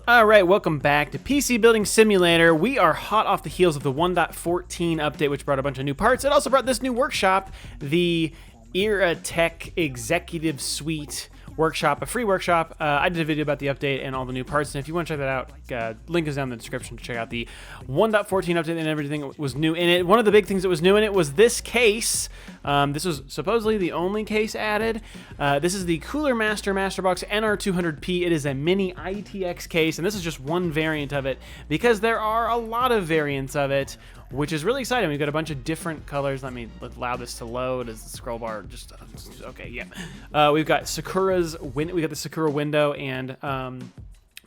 All right, welcome back to PC Building Simulator. We are hot off the heels of the 1.14 update, which brought a bunch of new parts. It also brought this new workshop, the Era Tech Executive Suite workshop, a free workshop. I did a video about the update and all the new parts, and if you want to check that out, link is down in the description to check out the 1.14 update and everything that was new in it. One of the big things that was new in it was this case. This was supposedly the only case added. This is the Cooler Master Masterbox NR200P. It is a Mini-ITX case, and this is just one variant of it because there are a lot of variants of it, which is really exciting. We've got a bunch of different colors. Let me allow this to load as the scroll bar just okay, yeah. We've got Sakura's we got the Sakura window and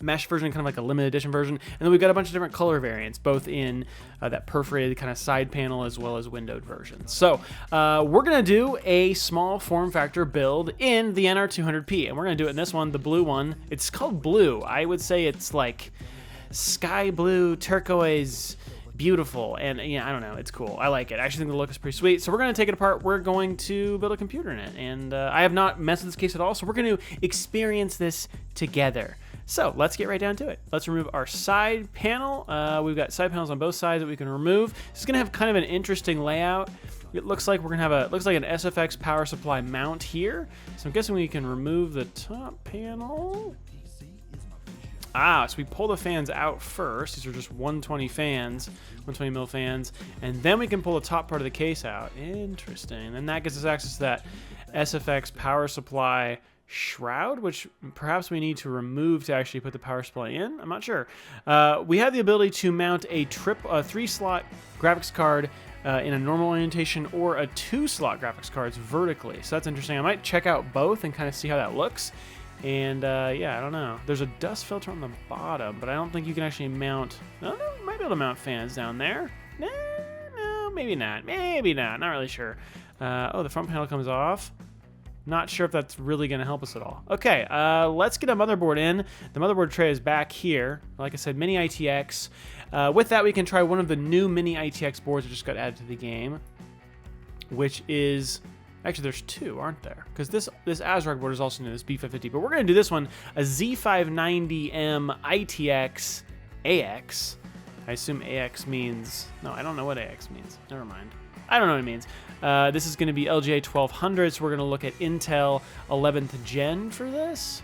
mesh version, kind of like a limited edition version, and then we've got a bunch of different color variants, both in that perforated kind of side panel as well as windowed versions. So we're gonna do a small form factor build in the NR200P, and we're gonna do it in this one, the blue one. It's called blue. I would say it's like sky blue, turquoise, beautiful, and yeah, I don't know, it's cool. I like it. I actually think the look is pretty sweet. So we're going to take it apart. We're going to build a computer in it, and I have not messed with this case at all, so we're going to experience this together. So let's get right down to it. Let's remove our side panel. We've got side panels on both sides that we can remove. This is going to have kind of an interesting layout. It looks like we're going to have looks like an SFX power supply mount here. So I'm guessing we can remove the top panel. So we pull the fans out first. These are just 120 fans, 120 mil fans, and then we can pull the top part of the case out. Interesting. And that gives us access to that SFX power supply shroud, which perhaps we need to remove to actually put the power supply in. I'm not sure. We have the ability to mount a 3-slot graphics card in a normal orientation or a 2-slot graphics cards vertically. So that's interesting. I might check out both and kind of see how that looks. And yeah, I don't know. There's a dust filter on the bottom, but I don't think you can actually mount. Oh, no, you might be able to mount fans down there. No, maybe not. Maybe not. Not really sure. Oh, the front panel comes off. Not sure if that's really going to help us at all. Okay, let's get a motherboard in. The motherboard tray is back here. Like I said, Mini-ITX. With that, we can try one of the new Mini-ITX boards that just got added to the game, which is... Actually, there's two, aren't there? Because this ASRock board is also new, this B550. But we're going to do this one, a Z590M ITX AX. I assume AX means... No, I don't know what AX means. Never mind. I don't know what it means. This is going to be LGA 1200, so we're going to look at Intel 11th Gen for this.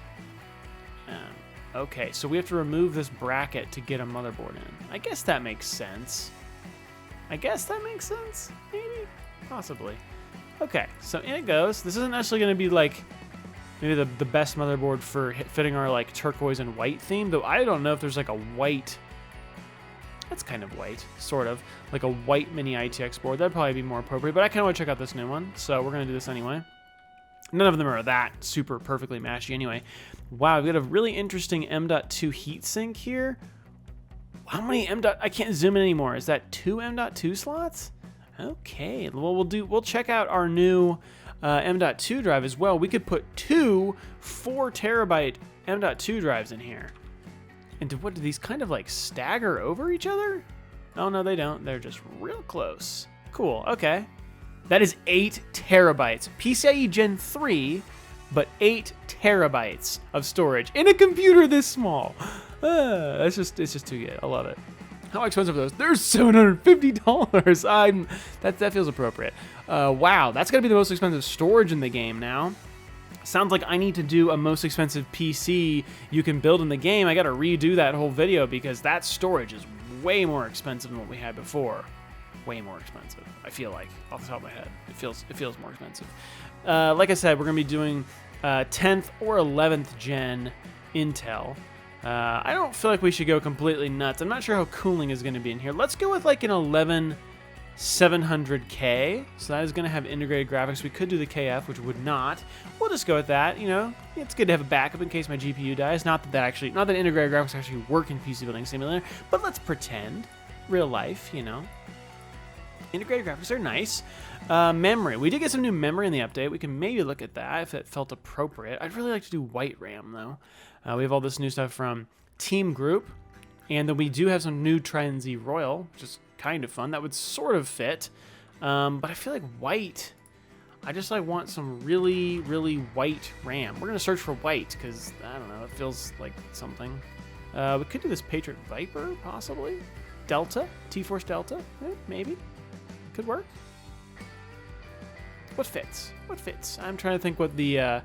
Okay, so we have to remove this bracket to get a motherboard in. I guess that makes sense. Maybe? Possibly. Okay, so in it goes. This isn't necessarily going to be like maybe the best motherboard for fitting our like turquoise and white theme, though I don't know if there's like a white, that's kind of white, sort of, like a white Mini-ITX board. That'd probably be more appropriate, but I kind of want to check out this new one, so we're going to do this anyway. None of them are that super perfectly matchy anyway. Wow, we've got a really interesting M.2 heatsink here. How many I can't zoom in anymore. Is that 2 M.2 slots? Okay, well we'll check out our new M.2 drive as well. We could put two 4 terabyte M.2 drives in here. And what do these kind of like stagger over each other? Oh no, they don't. They're just real close. Cool. Okay, that is 8 terabytes. PCIe Gen 3, but 8 terabytes of storage in a computer this small. It's just too good. I love it. How expensive are those? They're $750. That feels appropriate. Wow, that's gotta be the most expensive storage in the game now. Sounds like I need to do a most expensive PC you can build in the game. I gotta redo that whole video because that storage is way more expensive than what we had before. Way more expensive. I feel like, off the top of my head, it feels more expensive. Like I said, we're gonna be doing 10th or 11th gen Intel. I don't feel like we should go completely nuts. I'm not sure how cooling is going to be in here. Let's go with like an 11700K. So that is going to have integrated graphics. We could do the KF, which would not. We'll just go with that. You know, it's good to have a backup in case my GPU dies. Not that integrated graphics actually work in PC Building Simulator, but let's pretend. Real life, you know. Integrated graphics are nice. Memory. We did get some new memory in the update. We can maybe look at that if it felt appropriate. I'd really like to do white RAM, though. We have all this new stuff from Team Group, and then we do have some new Trident Z Royal, which is kind of fun. That would sort of fit, but I feel like white. I just like want some really, really white RAM. We're gonna search for white because I don't know. It feels like something. We could do this Patriot Viper, possibly. Delta, T-Force Delta, maybe. Could work. What fits? What fits? I'm trying to think what the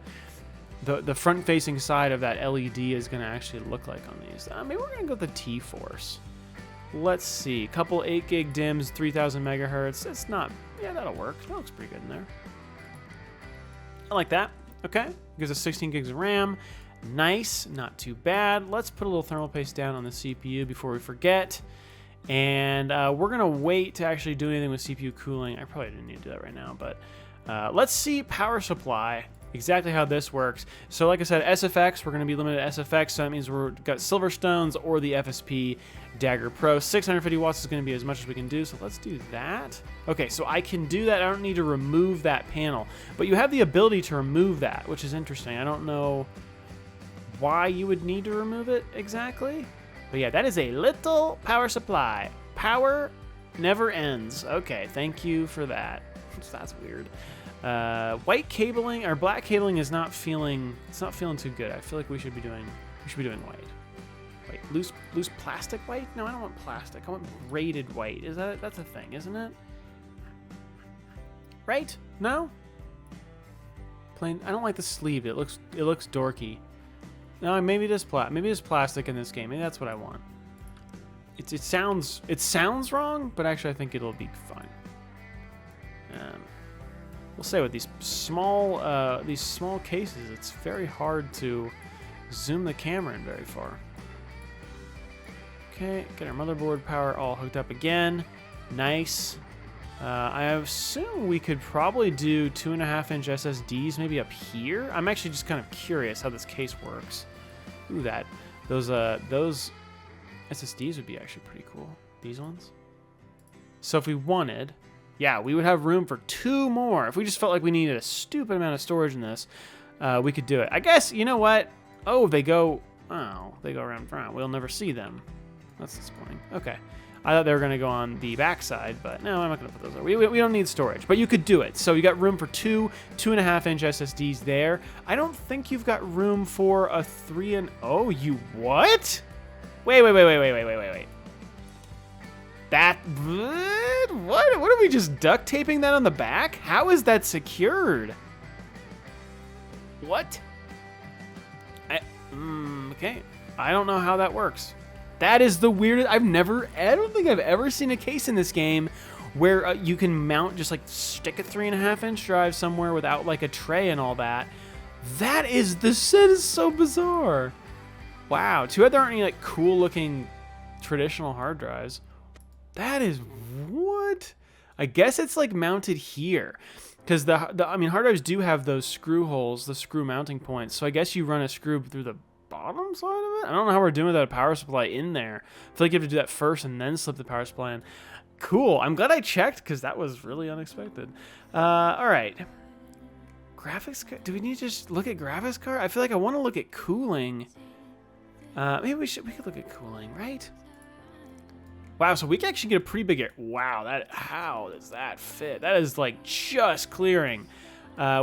front-facing side of that LED is going to actually look like on these. Maybe we're going to go with the T-Force. Let's see. Couple 8 gig DIMMs, 3000 megahertz. It's not... Yeah, that'll work. That looks pretty good in there. I like that. Okay. Gives us 16 gigs of RAM. Nice. Not too bad. Let's put a little thermal paste down on the CPU before we forget. And we're going to wait to actually do anything with CPU cooling. I probably didn't need to do that right now, but let's see power supply, exactly how this works. So like I said, SFX, we're going to be limited to SFX, so that means we've got Silverstones or the FSP Dagger Pro. 650 watts is going to be as much as we can do, so let's do that. Okay, so I can do that. I don't need to remove that panel, but you have the ability to remove that, which is interesting. I don't know why you would need to remove it exactly. But yeah, that is a little power supply. Power never ends. Okay, thank you for that. That's weird. White cabling or black cabling is not feeling. It's not feeling too good. I feel like we should be doing white. Wait, loose plastic white? No, I don't want plastic. I want braided white. Is that that's a thing, isn't it? Right? No. Plain. I don't like the sleeve. It looks dorky. No, maybe it is plastic in this game. Maybe that's what I want. It sounds wrong, but actually I think it'll be fine. We'll say with these small cases, it's very hard to zoom the camera in very far. Okay, get our motherboard power all hooked up again. Nice. I assume we could probably do 2.5-inch SSDs maybe up here. I'm actually just kind of curious how this case works. Ooh, those SSDs would be actually pretty cool. These ones. So if we wanted, yeah, we would have room for 2 more. If we just felt like we needed a stupid amount of storage in this, we could do it. I guess, you know what? Oh, they go around front. We'll never see them. That's disappointing. Okay. I thought they were going to go on the back side, but no, I'm not going to put those there. We don't need storage, but you could do it. So you got room for 2.5-inch SSDs there. I don't think you've got room for a 3 and... Oh, you what? Wait. That... What are we just duct taping that on the back? How is that secured? What? Okay. I don't know how that works. That is the weirdest. I don't think I've ever seen a case in this game where you can mount, just like stick a 3.5-inch drive somewhere without like a tray and all that. That is so bizarre. Wow. Too bad there aren't any like cool looking traditional hard drives. That is what? I guess it's like mounted here. Because I mean, hard drives do have those screw holes, the screw mounting points. So I guess you run a screw through the bottom side of it? I don't know how we're doing without a power supply in there. I feel like you have to do that first and then slip the power supply in. Cool. I'm glad I checked because that was really unexpected. All right. Graphics card. Do we need to just look at graphics card? I feel like I want to look at cooling. Maybe we could look at cooling, right? Wow, so we can actually get a pretty big... Wow, how does that fit? That is like just clearing.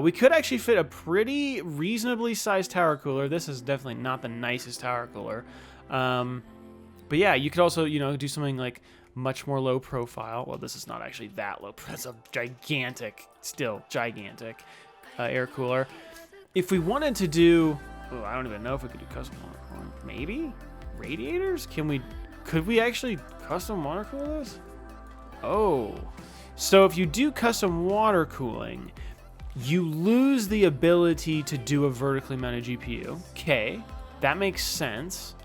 We could actually fit a pretty reasonably sized tower cooler. This is definitely not the nicest tower cooler. But yeah, you could also, do something like much more low profile. Well, this is not actually that low. That's a gigantic air cooler. If we wanted to do... Oh, I don't even know if we could do custom water cooling. Maybe? Radiators? Could we actually custom water cool this? Oh. So if you do custom water cooling... You lose the ability to do a vertically mounted GPU. Okay, that makes sense.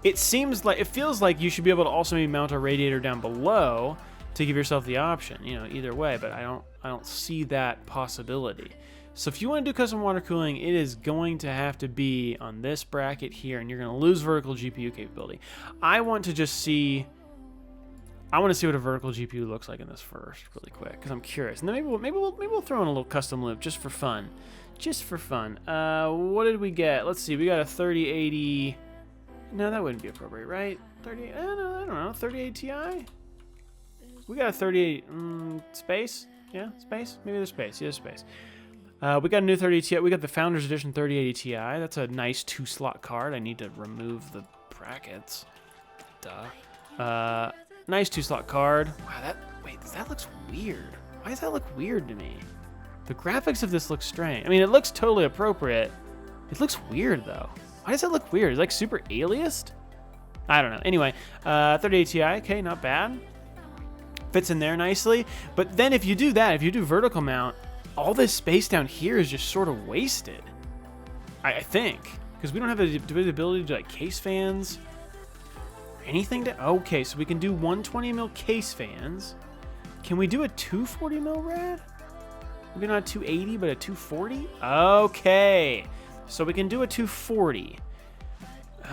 It feels like you should be able to also maybe mount a radiator down below to give yourself the option, either way, but I don't see that possibility. So if you want to do custom water cooling, it is going to have to be on this bracket here, and you're going to lose vertical GPU capability. I want to see what a vertical GPU looks like in this first, really quick, because I'm curious. And then maybe we'll throw in a little custom loop just for fun. What did we get? Let's see. We got a 3080. No, that wouldn't be appropriate, right? 30. I don't know. 38 Ti. We got a 38 space. Yeah, space. Maybe there's space. Yeah, space. We got a new 3080 Ti. We got the Founders Edition 3080 Ti. That's a nice 2-slot card. I need to remove the brackets. Duh. Nice 2-slot card. Wow, that looks weird. Why does that look weird to me? The graphics of this look strange. I mean, it looks totally appropriate. It looks weird, though. Why does it look weird? It's like super aliased? I don't know. Anyway, 3080 Ti, okay, not bad. Fits in there nicely. But then if you do that, if you do vertical mount, all this space down here is just sort of wasted. I think. Because we don't have the ability to do like case fans. Or anything to... Okay, so we can do 120mm case fans. Can we do a 240mm rad? Maybe not a 280, but a 240? Okay. So we can do a 240.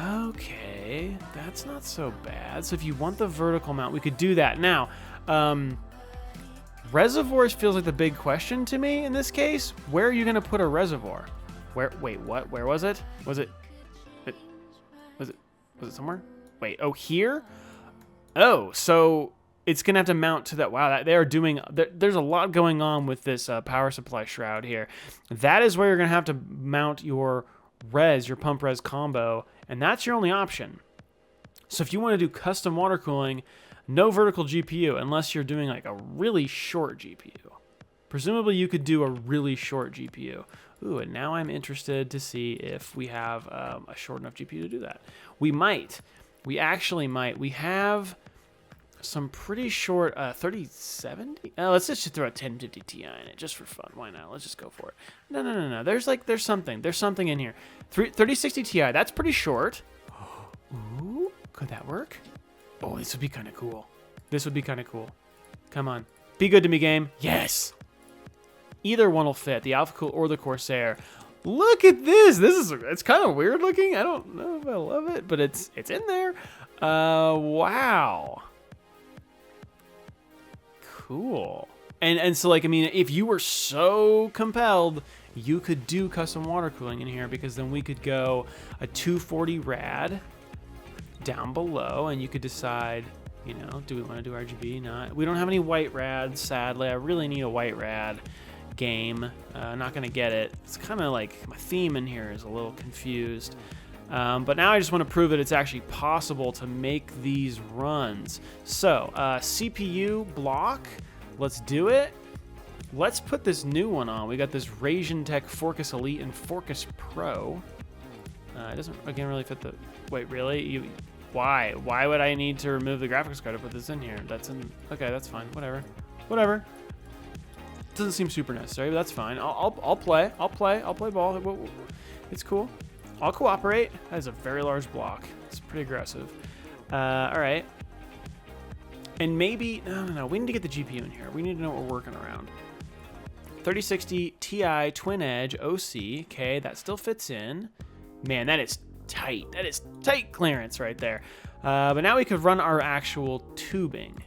Okay, that's not so bad. So if you want the vertical mount, we could do that. Now, reservoirs feels like the big question to me in this case. Where are you going to put a reservoir? Wait, what? Where was it? Was it somewhere? Wait, oh, here? Oh, so it's going to have to mount to that. Wow, they are doing... There's a lot going on with this power supply shroud here. That is where you're going to have to mount your your pump res combo, and that's your only option. So if you want to do custom water cooling, no vertical GPU, unless you're doing like a really short GPU. Presumably you could do a really short GPU. Ooh, and now I'm interested to see if we have a short enough GPU to do that. We might. We actually might. We have some pretty short 3070. Let's just throw a 1050 Ti in it just for fun. Why not? Let's just go for it. No. There's something in here. 3060 Ti. That's pretty short. Ooh, could that work? Oh, this would be kind of cool. This would be kind of cool. Come on, be good to me, game. Yes. Either one will fit, the Alpha Cool or the Corsair. Look at this. It's kind of weird looking. I don't know if I love it, but it's in there. Wow. Cool. And so, like, I mean, if you were so compelled, you could do custom water cooling in here, because then we could go a 240 rad down below, and you could decide, you know, do we want to do RGB? Not. We don't have any white rads, sadly. I really need a white rad game. Not gonna get it. It's kind of like my theme in here is a little confused. But now I just want to prove that it's actually possible to make these runs. So, CPU block, let's do it. Let's put this new one on. We got this Radeon Tech Forcus Elite and Forcus Pro. It doesn't, again, really fit the... Wait, really? Why? Why would I need to remove the graphics card to put this in here? That's in... Okay, that's fine. Whatever. Doesn't seem super necessary, but that's fine. I'll play ball. It's cool. I'll cooperate. That is a very large block. It's pretty aggressive. All right. And maybe... No. We need to get the GPU in here. We need to know what we're working around. 3060 Ti Twin Edge OC. Okay, that still fits in. Man, that is tight. That is tight clearance right there. But now we could run our actual tubing.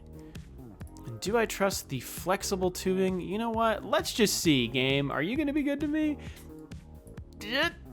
And do I trust the flexible tubing? You know what? Let's just see, game. Are you going to be good to me?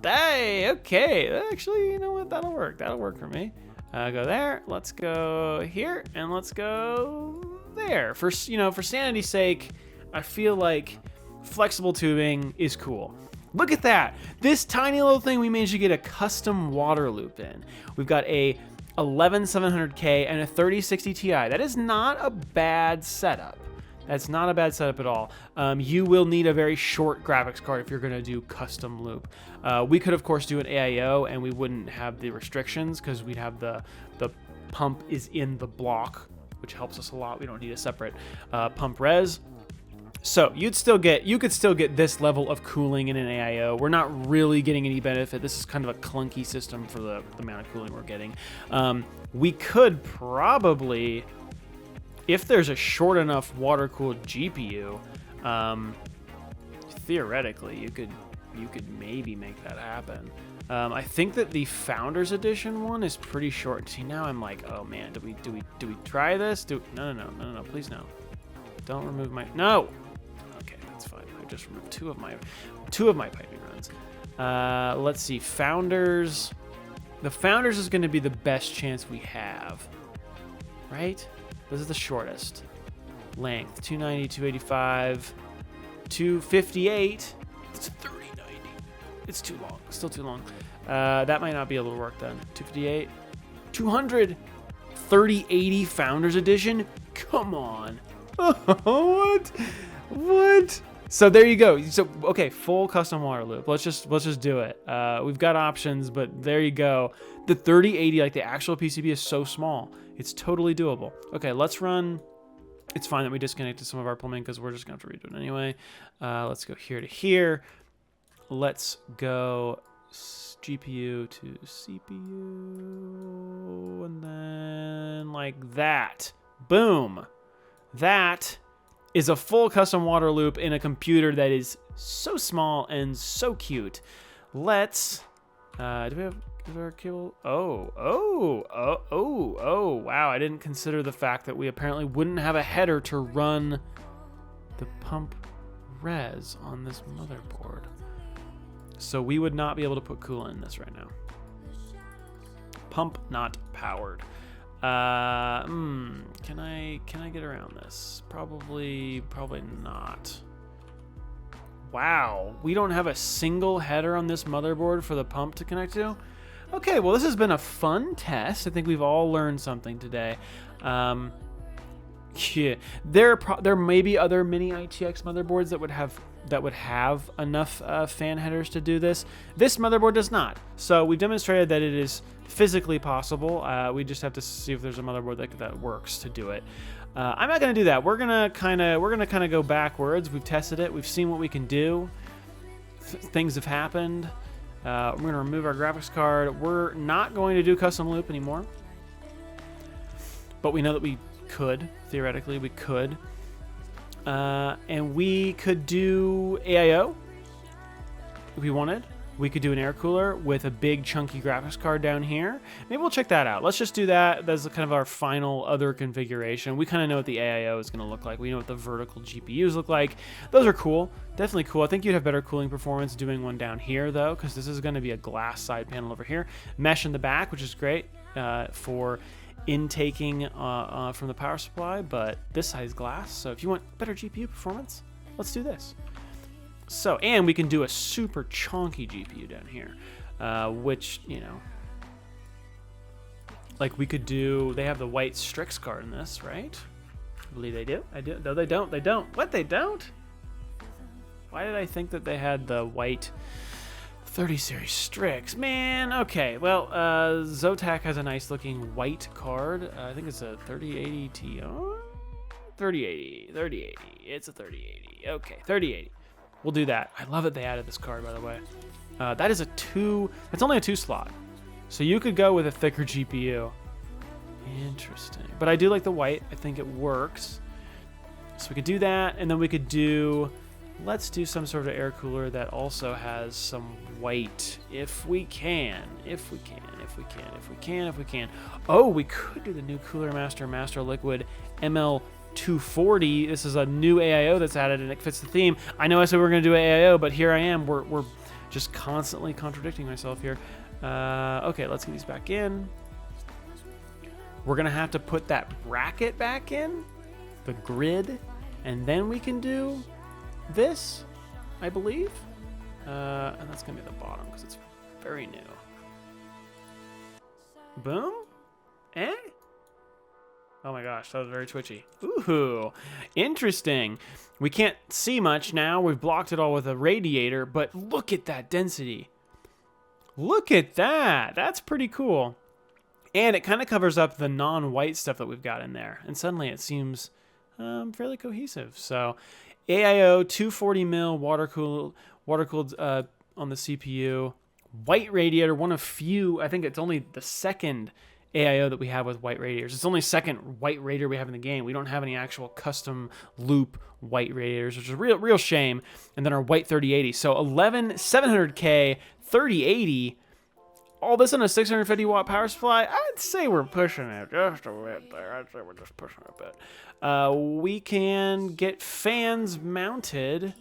Hey, okay. Actually, you know what? That'll work. That'll work for me. Go there. Let's go here, and let's go there. For sanity's sake, I feel like flexible tubing is cool. Look at that. This tiny little thing, we managed to get a custom water loop in. We've got a 11700K and a 3060 Ti. That is not a bad setup. That's not a bad setup at all. You will need a very short graphics card if you're going to do custom loop. We could, of course, do an AIO, and we wouldn't have the restrictions because we'd have the pump is in the block, which helps us a lot. We don't need a separate pump res. So you could still get this level of cooling in an AIO. We're not really getting any benefit. This is kind of a clunky system for the amount of cooling we're getting. We could probably, if there's a short enough water-cooled GPU, theoretically you could maybe make that happen. I think that the Founders Edition one is pretty short. See, now I'm like, oh man, do we try this? No, please no. Don't remove my Okay, that's fine. I just removed two of my piping runs. Let's see, Founders. The Founders is going to be the best chance we have, right? This is the shortest length. 290, 285, 258. It's 3090. It's too long. Still too long. That might not be able to work then. 258. 200. 3080 Founders Edition? Come on. What? What? So there you go. So okay, full custom water loop. Let's just do it. We've got options, but there you go. The 3080, like the actual PCB, is so small. It's totally doable. Okay, let's run. It's fine that we disconnected some of our plumbing because we're just gonna have to redo it anyway. Let's go here to here. Let's go GPU to CPU, and then like that. Boom. That is a full custom water loop in a computer that is so small and so cute. Let's, do we have our cable? Oh, wow. I didn't consider the fact that we apparently wouldn't have a header to run the pump res on this motherboard. So we would not be able to put coolant in this right now. Pump not powered. Can I get around this? Probably not. Wow, we don't have a single header on this motherboard for the pump to connect to? Okay, well this has been a fun test. I think we've all learned something today. Yeah, there may be other Mini-ITX motherboards that would have enough fan headers to do this. This motherboard does not. So we've demonstrated that it is physically possible. We just have to see if there's a motherboard that works to do it. I'm not gonna do that. We're gonna kind of go backwards. We've tested it. We've seen what we can do. Things have happened. We're gonna remove our graphics card. We're not going to do custom loop anymore. But we know that we could. Theoretically, we could. And we could do AIO if we wanted. We could do an air cooler with a big chunky graphics card down here. Maybe we'll check that out. Let's just do that. That's kind of our final other configuration. We kind of know what the AIO is going to look like. We know what the vertical GPUs look like. Those are cool. Definitely cool. I think you'd have better cooling performance doing one down here, though, because this is going to be a glass side panel over here. Mesh in the back, which is great for intaking from the power supply, but this side is glass. So if you want better GPU performance, let's do this. So, and we can do a super chunky GPU down here, which, you know, like we could do, they have the white Strix card in this, right? I believe they do. I do. No, they don't. They don't. What, they don't? Why did I think that they had the white 30 series Strix? Man, okay. Well, Zotac has a nice looking white card. I think it's a 3080 Ti. 3080. It's a 3080. Okay, 3080. We'll do that. I love that they added this card, by the way. That is it's only a 2 slot. So you could go with a thicker GPU. Interesting. But I do like the white. I think it works. So we could do that, and then we could do, let's do some sort of air cooler that also has some white, if we can. Oh, we could do the new Cooler Master Liquid ML240. This is a new AIO that's added, and it fits the theme. I know I said we were going to do AIO, but here I am. We're just constantly contradicting myself here. Okay, let's get these back in. We're going to have to put that bracket back in, the grid, and then we can do this, I believe. And that's going to be at the bottom because it's very new. Boom. Eh? Oh my gosh, that was very twitchy. Ooh, interesting. We can't see much now. We've blocked it all with a radiator, but look at that density. Look at that. That's pretty cool. And it kind of covers up the non-white stuff that we've got in there. And suddenly it seems fairly cohesive. So AIO 240 mil water cooled on the CPU. White radiator, one of few. I think it's only the second AIO that we have with white radiators. It's the only second white radiator we have in the game. We don't have any actual custom loop white radiators, which is a real shame. And then our white 3080. So 700K 3080. All this on a 650 watt power supply. I'd say we're pushing it just a bit there. I'd say we're just pushing it a bit. We can get fans mounted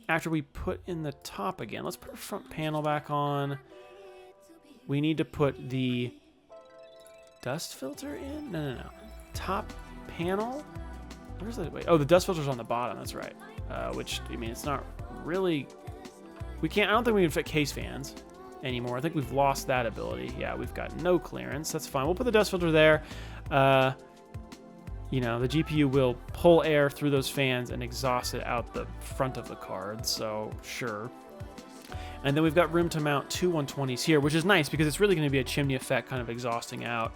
after we put in the top again. Let's put our front panel back on. We need to put the dust filter in? No. Top panel? Where's the, wait, oh, the dust filter's on the bottom, that's right. Which, I mean, it's not really We can't, I don't think we can fit case fans anymore. I think we've lost that ability. Yeah, we've got no clearance. That's fine. We'll put the dust filter there. You know, the GPU will pull air through those fans and exhaust it out the front of the card, so sure. And then we've got room to mount two 120s here, which is nice because it's really going to be a chimney effect kind of exhausting out.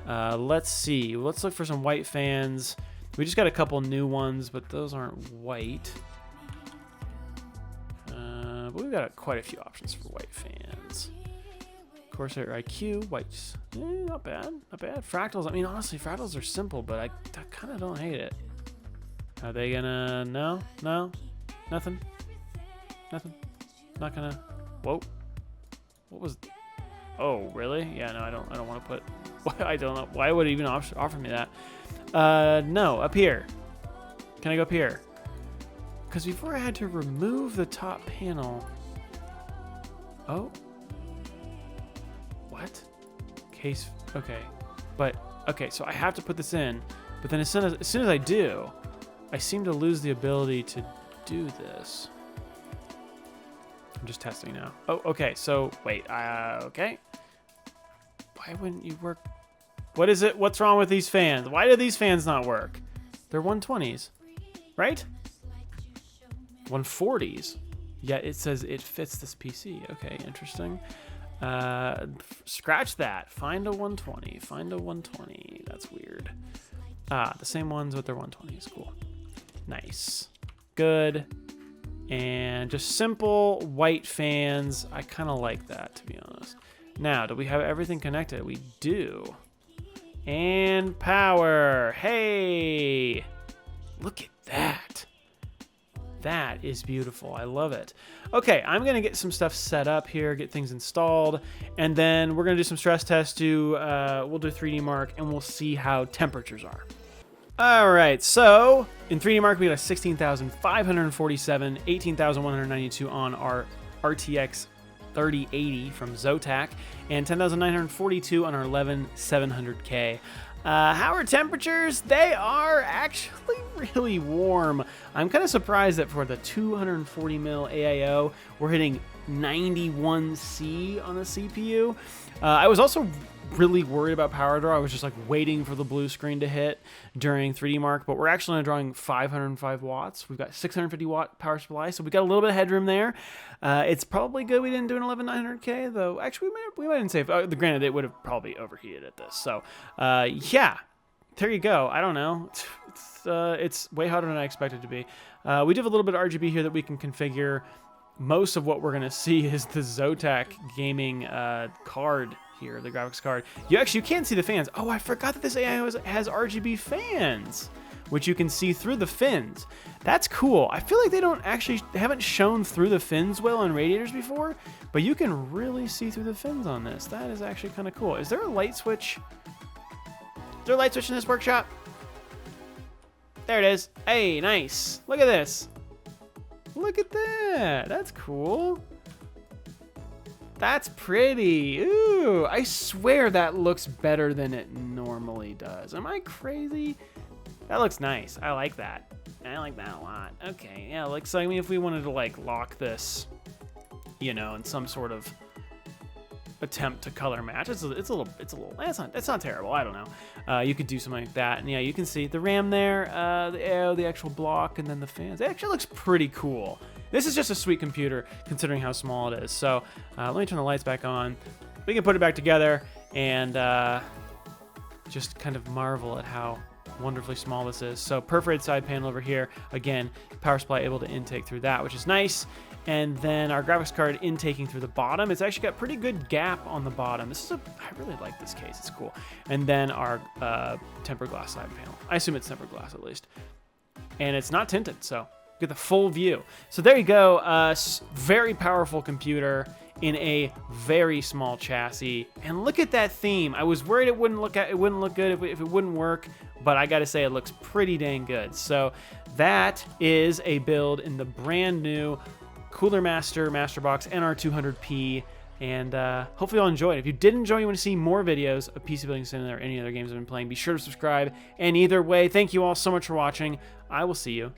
Let's see. Let's look for some white fans. We just got a couple new ones, but those aren't white. But we've got quite a few options for white fans. Corsair IQ, whites. Not bad, not bad. Fractals, I mean, honestly, fractals are simple, but I kind of don't hate it. Are they gonna, no, nothing, not gonna, whoa, what was, oh, really? Yeah, no, I don't want to put, I don't know, why would it even offer me that? No, up here. Can I go up here? Because before I had to remove the top panel. Oh. What? Case, okay. But, okay, so I have to put this in, but then as soon as I do, I seem to lose the ability to do this. I'm just testing now. Oh, okay, so, wait, okay. Why wouldn't you work? What is it? What's wrong with these fans? Why do these fans not work? They're 120s, right? 140s. Yeah, it says it fits this PC. Okay, interesting. Scratch that. Find a 120. Find a 120. That's weird. The same ones with their 120s. Cool. Nice. Good. And just simple white fans. I kind of like that, to be honest. Now, do we have everything connected? We do. And power. Hey! Look at that. That is beautiful. I love it. Okay, I'm going to get some stuff set up here, get things installed, and then we're going to do some stress tests. We'll do 3D Mark, and we'll see how temperatures are. All right, so in 3D Mark, we got a 16,547, 18,192 on our RTX 3080 from Zotac, and 10,942 on our 11700K. How are temperatures? They are actually really warm. I'm kind of surprised that for the 240 mil AIO, we're hitting 91C on the CPU. I was also really worried about power draw. I was just like waiting for the blue screen to hit during 3D Mark, but we're actually only drawing 505 watts. We've got 650 watt power supply, so we got a little bit of headroom there. It's probably good we didn't do an 11900K, though. Actually, we might even save. Granted, it would have probably overheated at this. So, yeah, there you go. I don't know. It's way hotter than I expected it to be. We do have a little bit of RGB here that we can configure. Most of what we're going to see is the Zotac gaming card here, the graphics card. You can't see the fans. Oh, I forgot that this AI has RGB fans, which you can see through the fins. That's cool. I feel like they haven't shown through the fins well on radiators before, but you can really see through the fins on this. That is actually kind of cool. Is there a light switch? Is there a light switch in this workshop? There it is. Hey, nice. Look at this. Look at that. That's cool. That's pretty. Ooh, I swear that looks better than it normally does. Am I crazy? That looks nice. I like that. I like that a lot. Okay, yeah, like, so I mean, if we wanted to like lock this, you know, in some sort of attempt to color match, it's not terrible. I don't know. You could do something like that, and yeah, you can see the RAM there, the actual block, and then the fans. It actually looks pretty cool. This is just a sweet computer considering how small it is. So let me turn the lights back on. We can put it back together and just kind of marvel at how wonderfully small this is. So perforated side panel over here. Again, power supply able to intake through that, which is nice. And then our graphics card intaking through the bottom. It's actually got pretty good gap on the bottom. I really like this case. It's cool. And then our tempered glass side panel. I assume it's tempered glass at least. And it's not tinted, so get the full view. So there you go. Very powerful computer in a very small chassis. And look at that theme. I was worried it wouldn't look good if it wouldn't work, but I gotta say it looks pretty dang good. So that is a build in the brand new Cooler Master Masterbox NR200P. And hopefully you'll enjoy it. If you did enjoy, you want to see more videos of PC Building Sim or any other games I've been playing, be sure to subscribe. And either way, thank you all so much for watching. I will see you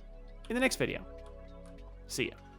in the next video. See ya.